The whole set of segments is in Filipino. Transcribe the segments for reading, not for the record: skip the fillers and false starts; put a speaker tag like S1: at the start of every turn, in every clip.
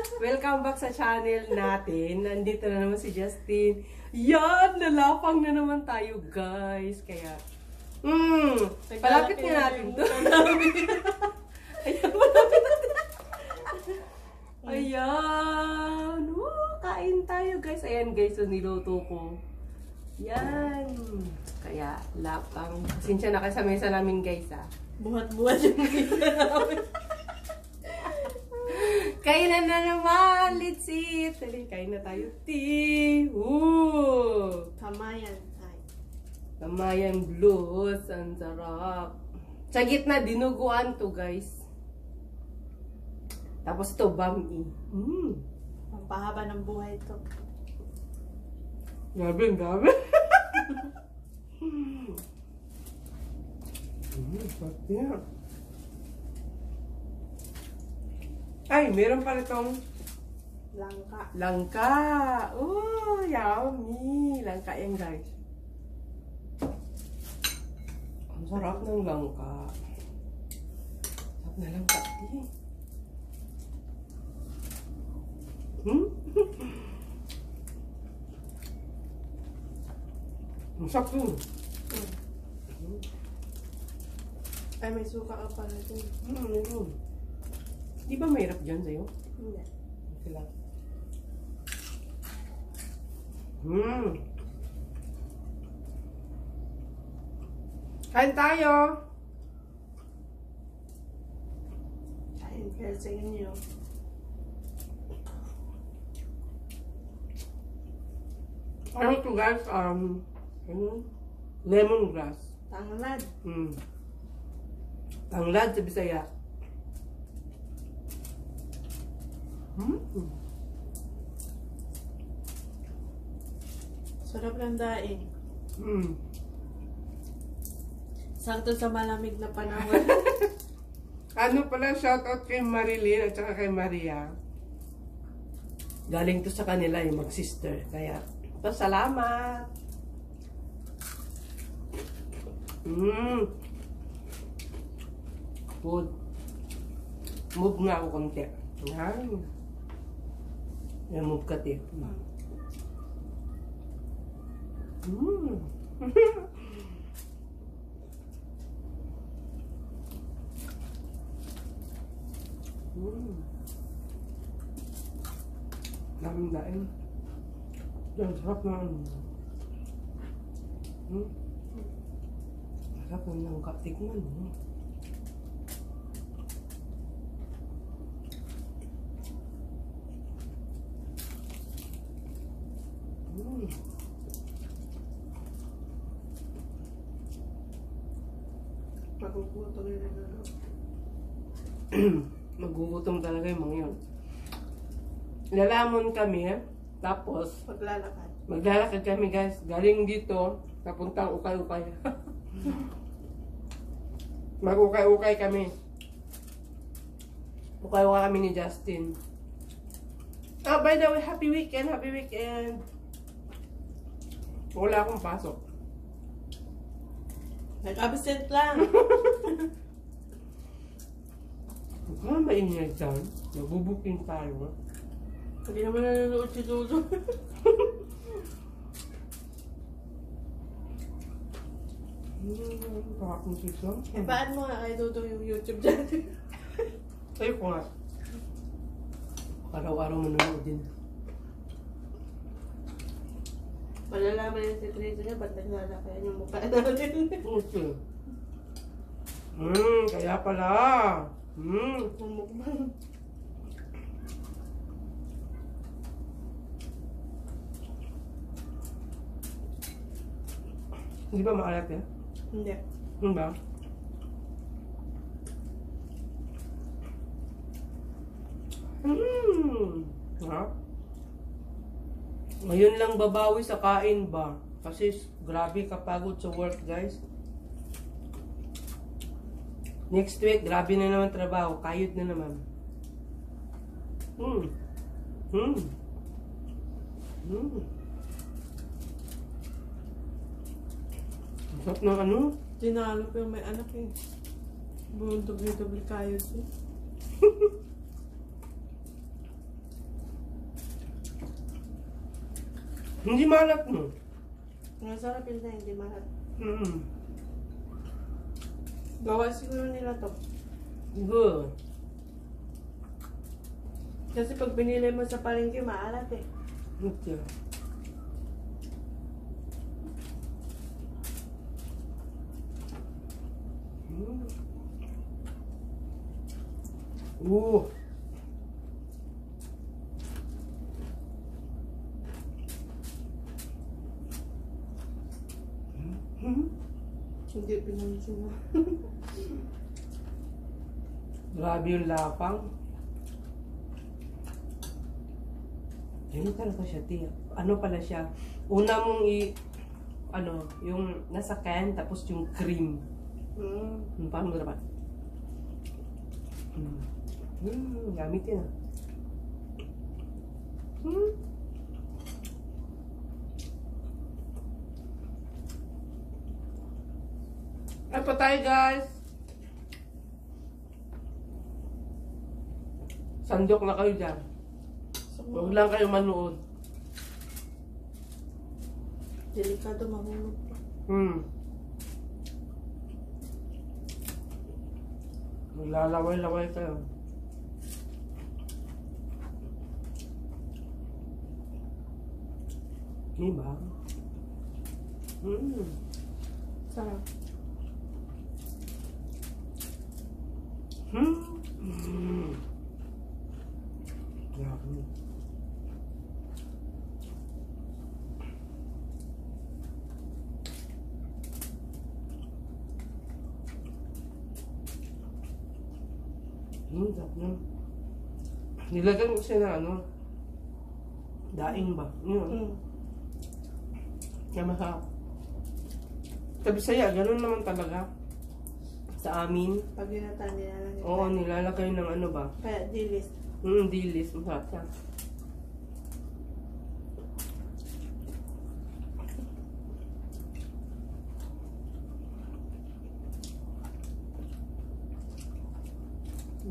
S1: Welcome back sa channel natin. Nandito na naman si Justin. Yan! Nalapang na naman tayo, guys. Kaya, palapit nga natin to. Ayan, palapit natin. Ayan! Kain tayo, guys. Ayan, guys, so niluto ko. Yan! Kaya, lapang. Pasensya na kayo sa mesa namin, guys, ah.
S2: Buhat-buhat yung mesa namin.
S1: Kainan na naman! Let's eat! Kain na tayo. Tea! Ooh!
S2: Kamayan. Ay.
S1: Kamayan blues. Ang sarap. Sa gitna, dinuguan to, guys. Tapos ito, bami.
S2: Pampahaba ng buhay to.
S1: Grabe, grabe. Sarap yan. Ay, meron pa itong
S2: Langka.
S1: langka. Oh, yummy. Langka yan, guys. Ang sarap ng langka. Sarap na langka. Ang sarap yun.
S2: Ay, may suka ka pala ito.
S1: Yun. Di ba mahirap dyan sa'yo?
S2: Hindi.
S1: Okay lang. Kain tayo!
S2: Kain kayo sa inyo.
S1: Ano to, guys? Lemongrass.
S2: Tanglad.
S1: Tanglad sa Bisaya.
S2: Sarap ng daing. Sakto sa malamig na panahon.
S1: Ano pala, shoutout kay Marilyn at saka kay Maria. Galing to sa kanila yung mag-sister. Kaya, ito, salamat! Good. Move nga ako konti. Yan. Yan, move ka, te. Daming daing. Yan, sarap na ano. Sarap na lang katikman.
S2: Magugutom yun na ano.
S1: Magugutom talaga yung mga yun. Lalamon kami, tapos
S2: Maglalakad.
S1: maglalakad kami, guys. Galing dito, papuntang ukay-ukay. Mag-ukay-ukay kami. Ukay-ukay kami ni Justin. Oh, by the way, happy weekend, happy weekend. Wala akong pasok.
S2: Nag-absent lang.
S1: Huwag ka maingat dyan. Nabubuking tayo.
S2: Hindi naman nanonood si Dodo.
S1: Kakakong sisang.
S2: Ipaan mo nga kay Dodo yung YouTube dyan.
S1: Sa'yo ko nga. Araw-araw manonood din.
S2: Malalaman yung sekreto niya, ba't naglalakayan yung mukha natin?
S1: Okay. Kaya pala.
S2: Mumukbang.
S1: Hindi ba maalat yan?
S2: Hindi.
S1: Hindi ba? Ha? Ngayon lang babawi sa kain ba? Kasi grabe kapagod sa work, guys. Next week, grabe na naman trabaho. Kayod na naman. Sarap ng ano?
S2: Tinalo ko yung may anak eh. Buong dubli-dubli kayo siya.
S1: Hindi malat mo.
S2: Ang sarap yun na hindi mahal.
S1: Mm.
S2: Gawa siguro nila to.
S1: Good.
S2: Kasi pag binili mo sa palengke, maalat eh.
S1: Okay. Mm. Ooh. Mm.
S2: Hindi pinansin mo.
S1: Grabe yung lapang. Yun talaga siya, tiya. Ano pala siya? Una mong yung nasa can, tapos yung cream. Paano mo dapat? Gamit yun ah. Ay pa tayo guys! Sandok na kayo dyan. Huwag lang kayo manood.
S2: Delikado mahulog pa.
S1: Maglalaway-laway kayo. Diba?
S2: Sarap.
S1: Grabe. Sarap na. Nilagyan ko siya na daing ba? Yun. Kaya masarap. Sabi saya, ganun naman talaga. Sa amin.
S2: Pag ginatan nila lang.
S1: Oo, nilalagay ng ano ba?
S2: Kaya dilis.
S1: Dilis. Masarap siya.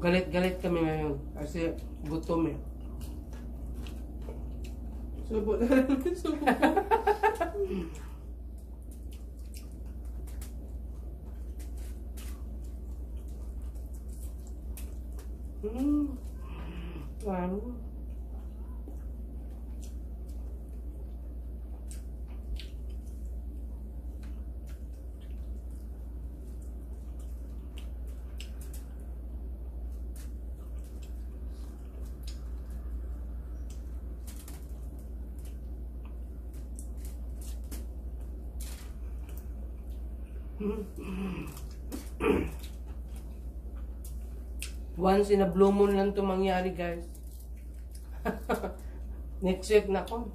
S1: Galit-galit kami ngayon. Kasi gutom eh.
S2: Subo na lang. Subo po.
S1: Wow. Once in a blue moon lang ito mangyari, guys. Next week na ako.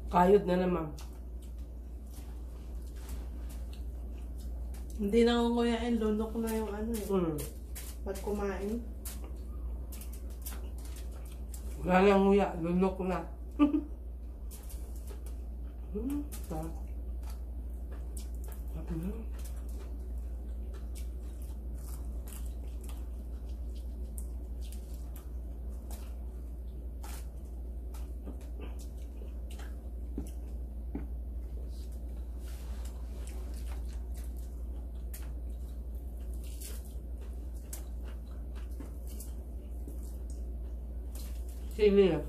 S1: Kayod na naman.
S2: Hindi na akong kuyain. Lunok na yung ano eh. Pag kumain.
S1: Wala nang nguya. Lunok na. Sarap. Sarap na. Sili ah.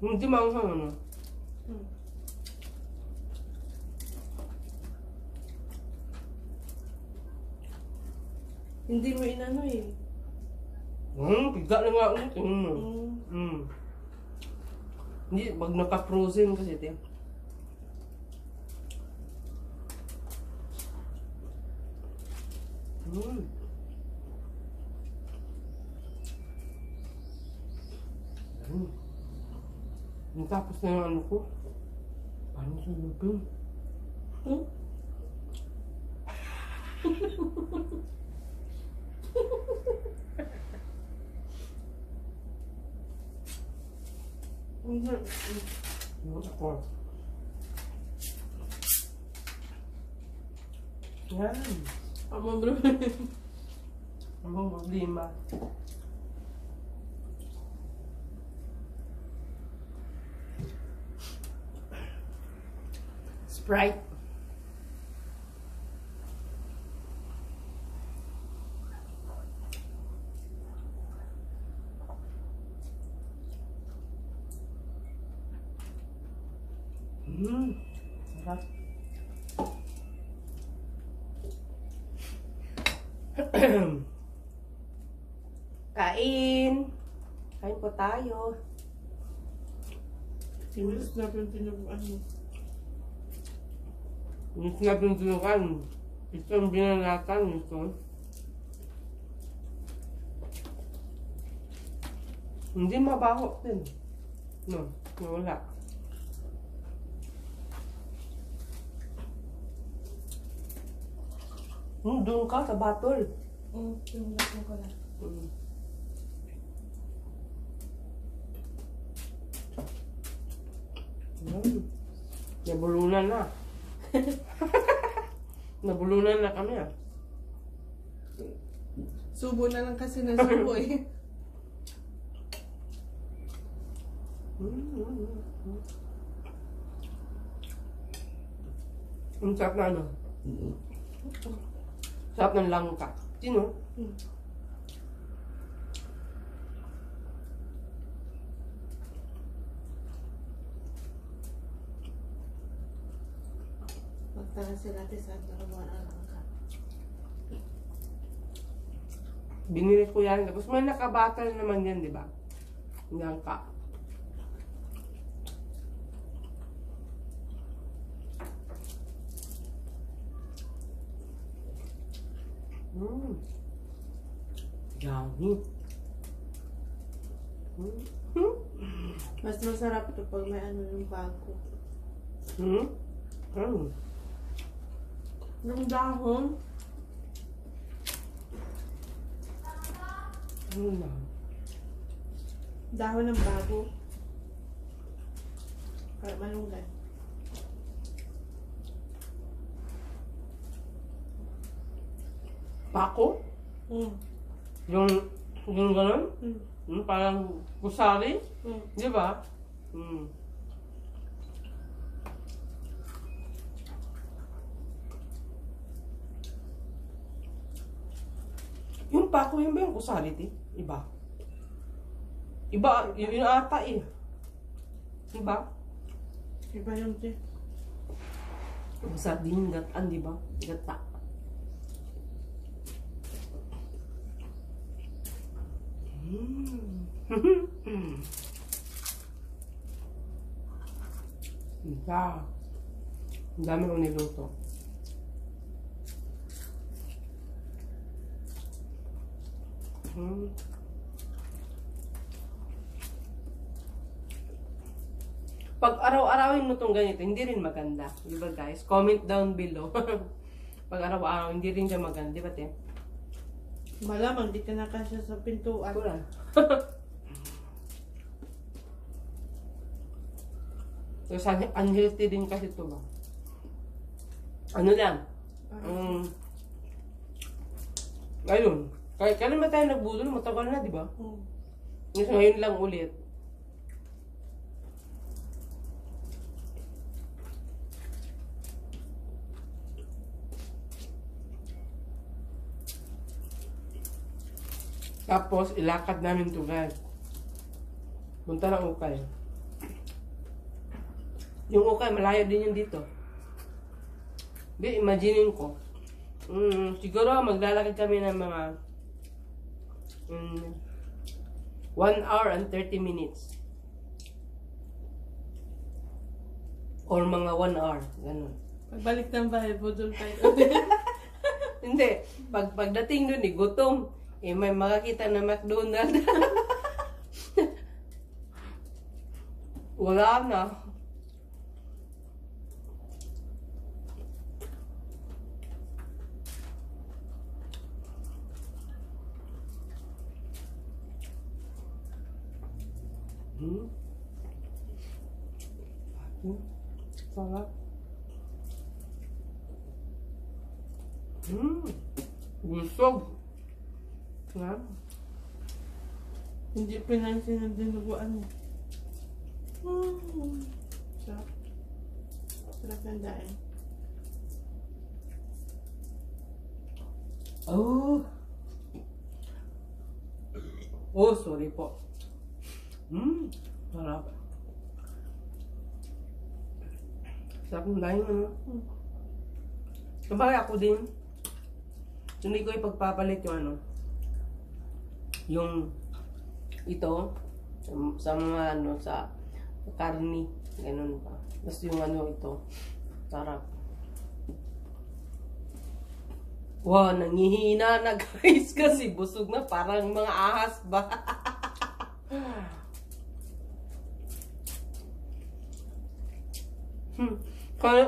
S1: Hindi maanghang ano.
S2: Hindi mo inano eh.
S1: Piga na nga ulit. Hindi, pag naka-frozen kasi ito. Tapos na yung ano ko. Paano sa lupin? Ako. Yan.
S2: Amang bro.
S1: Amang problema. Right. Sarap. Kain. Kain po tayo.
S2: Tinis na yung tinubuan mo.
S1: Yung sinabing tinukan. Ito ang binalatan nito. Hindi mabaho din. No, wala. Doon ka sa batol.
S2: Yung lakong ko lang.
S1: Nabulunan na. Nabulunan na kami ah.
S2: Subo na lang kasi na subo eh.
S1: Ang sarap na ano? Sarap ng langka. Sino?
S2: Magtara sila sa dalawa na lang ka.
S1: Binili ko yan. Tapos may nakabatal naman yan, di ba? Langka. Yummy.
S2: Mas masarap ito pag may ano yung bago. Yung dahon. Dahon ng bago. Para malunggay.
S1: Pako? Yung gano'n? Parang kusari? Di ba? Yung pako, yun ba yung kusari, ti? Iba? Iba, yun ata eh. Iba?
S2: Iba yung te.
S1: Basta din gatan, di ba? Gata. Ika. Ang dami kong niluto. Pag araw-arawin mo tong ganito, hindi rin maganda. Di ba guys? Comment down below. Pag araw-araw, hindi rin siya maganda. Di ba, te?
S2: Malamang di ka nakasya sa pintuan.
S1: Wala. Tapos unhealthy din kasi ito ba? Ano lang? Ayun. Kailan ba tayo nagbudol? Matagal na, di ba? Ngayon lang ulit. Tapos, ilakad namin to guys. Punta ng ukay. Yung ukay, malayo din yung dito. Di, imaginin ko. Siguro, maglalakad kami ng mga 1 hour and 30 minutes. Or mga 1 hour. Ganun.
S2: Pagbalik ng bahay, budol tayo.
S1: Hindi. Pagdating dun, gutom. May makakita na McDonald's. Wala na. Sarap. Busog.
S2: Hindi pinansin ng dinuguan mo. Sarap. Sarap ng daing.
S1: Oh. Oh, sorry po. Sarap. Sarap ng daing, ano? Sabay ako din. Hindi ko ipagpapalit yung ano. Yung ito sa mga ano, sa karni. Ganun pa. Tapos yung ano ito. Sarap. Wow, nangihina na guys kasi busog na parang mga ahas ba.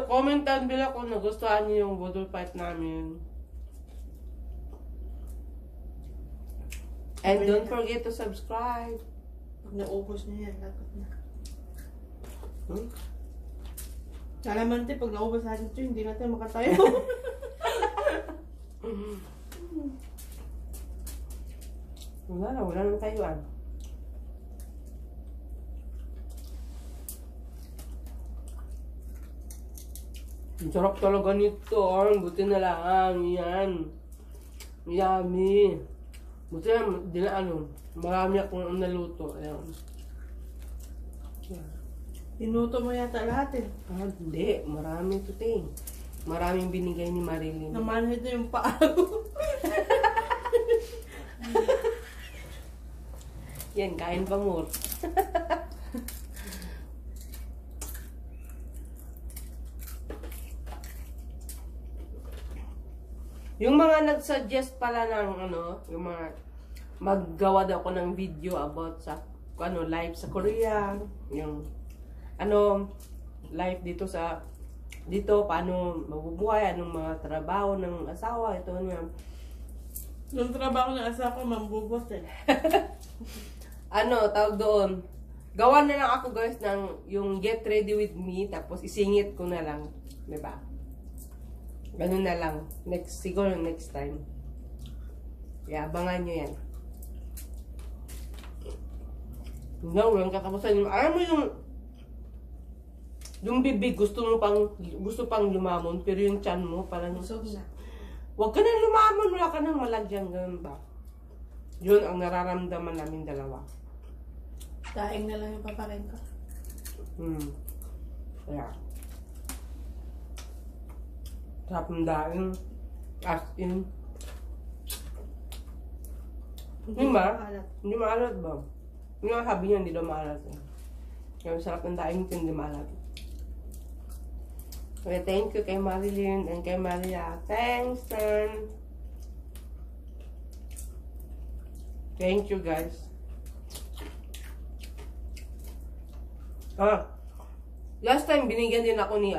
S1: Commentan bila kung nagustuhan niyo yung budol fight namin. And don't forget to subscribe.
S2: Pag naubos niya yan, lagot na.
S1: Hmm?
S2: Nalaman natin, pag naubos natin ito, hindi natin makatayo.
S1: Wala nang tayuan. Ang sarap talaga nito. Buti na lang. Yan. Yummy. Buti na, di na ano. Marami akong naluto. Ayan.
S2: Tinuto mo yata lahat eh.
S1: Hindi. Marami ito, ting. Maraming binigay ni Marilyn.
S2: Namanhid na yung paa.
S1: Yan, kain pa more. Yung mga nag-suggest pala ng ano, yung mga maggawa daw ako ng video about sa ano, life sa Korea, yung ano, life dito sa dito, paano mabubuhay, anong mga trabaho ng asawa, ito niya.
S2: Yung trabaho ng asa ko, mambubot eh.
S1: Ano, tawag doon, gawa na lang ako guys ng yung get ready with me, tapos isingit ko na lang, diba? Ganun na lang. Siguro next time. Kaya abangan nyo yan. No, walang katapusan. Alam mo yung bibig, gusto pang lumamon, pero yung tiyan mo, parang
S2: Busog na.
S1: huwag ka nang lumamon, wala ka nang malagyan, ganun ba? Yun ang nararamdaman namin dalawa.
S2: Daing na lang yung papakin ko.
S1: Kaya. Sarap ng daing. As in. Hindi ba?
S2: maalat.
S1: Hindi maalat ba? Hindi nga sabi niya, hindi daw maalat eh. Kaya sarap ng daing ito, hindi maalat. Okay, thank you kay Marilyn and kay Maria. Thanks, son. Thank you, guys. Last time, binigyan din ako ni,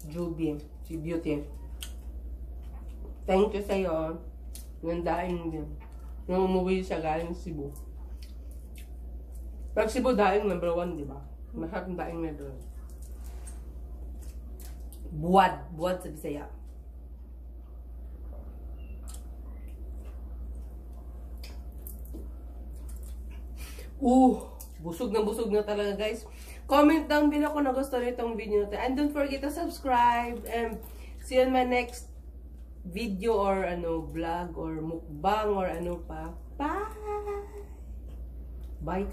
S1: Juby, si Beauty. Thank you sa'yo. Nandaing din. Nung umuwi siya galing Cebu. Pag Cebu, daing number 1, di ba? Masarap ng daing na doon. Buwad sa Bisaya. Busog na talaga guys. Comment down below kung nagustuhan itong video natin. And don't forget to subscribe. And see you on my next video or vlog or mukbang or ano pa. Bye! Bye ka.